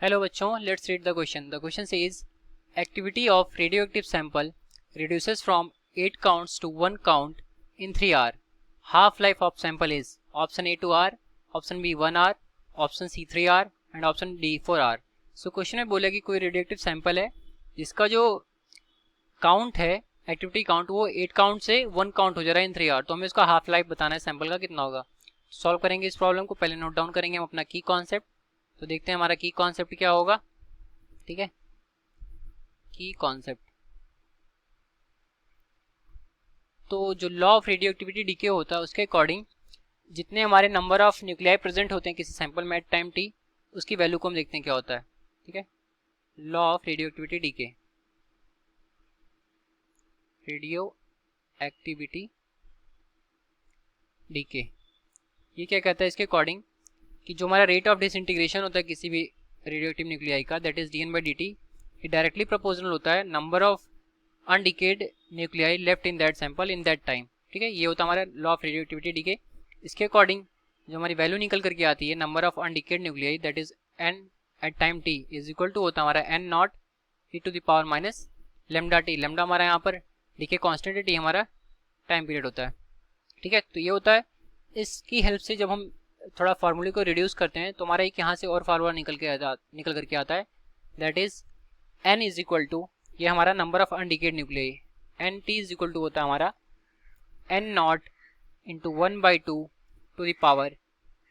Hello बच्चों, let's read the question. The question says activity of radioactive sample reduces from 8 counts to 1 count in 3 hour. Half life of sample is option A 2 hour, option B 1 hour, option C 3 hour and option D 4 hour. So question में बोला कि कोई radioactive sample है जिसका जो count है, activity count, वो 8 count से 1 काउंट हो जा रहा है इन 3 आवर. तो हमें उसका हाफ लाइफ बताना है सैंपल का कितना होगा. सॉल्व करेंगे इस प्रॉब्लम को. पहले नोट डाउन करेंगे हम अपना की कॉन्सेप्ट. तो देखते हैं हमारा की कॉन्सेप्ट क्या होगा. ठीक है, की कॉन्सेप्ट. तो जो लॉ ऑफ रेडियोएक्टिविटी डीके होता है उसके अकॉर्डिंग जितने हमारे नंबर ऑफ न्यूक्लियाई प्रेजेंट होते हैं किसी सैंपल में एट टाइम टी, उसकी वैल्यू को हम देखते हैं क्या होता है. ठीक है, law of radioactivity decay, radioactivity decay, ये क्या कहता है इसके अकॉर्डिंग कि जो हमारा रेट ऑफ डिसइंटीग्रेशन होता है किसी भी रेडियोएक्टिव न्यूक्लियाई का, that is dN by dt, ये डायरेक्टली प्रोपोर्शनल होता है number of undecayed nuclei left in that sample in that time. ठीक है, ये होता है हमारा लॉ ऑफ रेडियोएक्टिविटी डीके. इसके अकॉर्डिंग जो हमारी वैल्यू निकल करके आती है number of undecayed nuclei, that is n at time t is equal to होता है हमारा n not e to the power minus lambda t. Lambda हमारा यहाँ पर डीके कांस्टेंट है, t हमारा टाइम पीरियड होता है. ठीक है, तो ये होता है. इसकी हेल्प से जब हम थोड़ा फार्मूले को रिड्यूस करते हैं तो हमारा एक यहाँ से और फार्मूला निकल करके आता है, that is n is equal to, ये हमारा number of undecayed nuclei, N T is equal to होता है हमारा n not into 1/2 to the power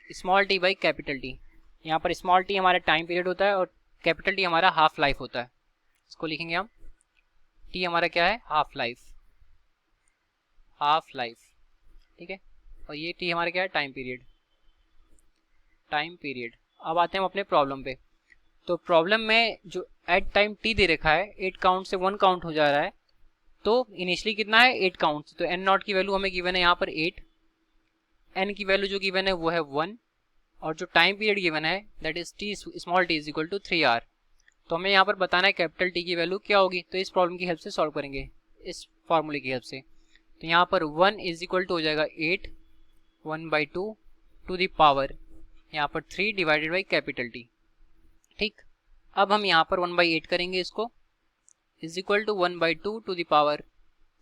small t by capital T. यहाँ पर स्मॉल t हमारा टाइम पीरियड होता है और कैपिटल टी हमारा हाफ लाइफ होता है. इसको लिखेंगे हम, t हमारा क्या है, हाफ लाइफ, हाफ लाइफ. ठीक है, और ये t हमारा क्या है, टाइम पीरियड, टाइम पीरियड. अब आते हैं हम अपने प्रॉब्लम पे. तो प्रॉब्लम में जो एट टाइम t दे रखा है 8 काउंट से 1 काउंट हो जा रहा है. तो इनिशियली कितना है, 8 काउंट. तो n नॉट की वैल्यू हमें गिवन है यहाँ पर 8, n की वैल्यू जो गिवन है वो है 1, और जो टाइम पीरियड गिवन है that is t small t is equal to 3 hour. तो हमें यहाँ पर बताना है कैपिटल T की वैल्यू क्या होगी. तो इस प्रॉब्लम की हेल्प से सॉल्व करेंगे, इस फॉर्मूले की हेल्प से. तो यहाँ पर 1 इज इक्वल टू हो जाएगा 8 1/2 टू द पावर यहाँ पर 3 डिवाइडेड बाई कैपिटल T. ठीक, अब हम यहाँ पर 1/8 करेंगे इसको, is equal to 1/2 to the power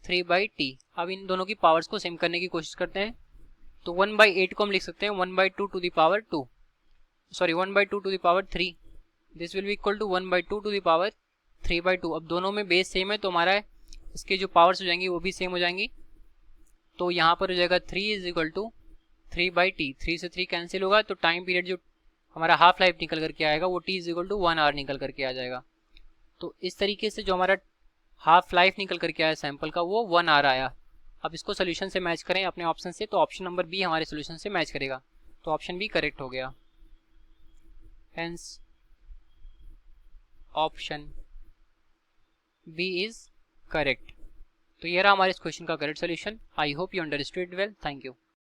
3/t. अब इन दोनों की पावर्स को सेम करने की कोशिश करते हैं. तो 1/8 को हम लिख सकते हैं 1/2 to the power 2, sorry 1/2 to the power 3. This will be equal to 1/2 to the power 3/2. अब दोनों में बेस सेम है तो हमारा इसके जो पावर्स हो जाएंगी वो भी सेम हो जाएंगी. तो यहाँ पर हो जाएगा 3 इज इक्वल टू 3/t. 3 से 3 कैंसिल होगा तो टाइम पीरियड जो हमारा हाफ लाइफ निकल करके आएगा वो t is equal to 1 hour निकल करके आ जाएगा. तो इस तरीके से जो हमारा हाफ लाइफ निकल करके आया सैंपल का वो 1 आवर आया. अब इसको सोल्यूशन से मैच करें अपने ऑप्शन से, तो ऑप्शन नंबर बी हमारे सोल्यूशन से मैच करेगा. तो ऑप्शन बी करेक्ट हो गया. Hence option B is correct. तो ये रहा हमारे इस क्वेश्चन का correct solution. I hope you understood well. Thank you.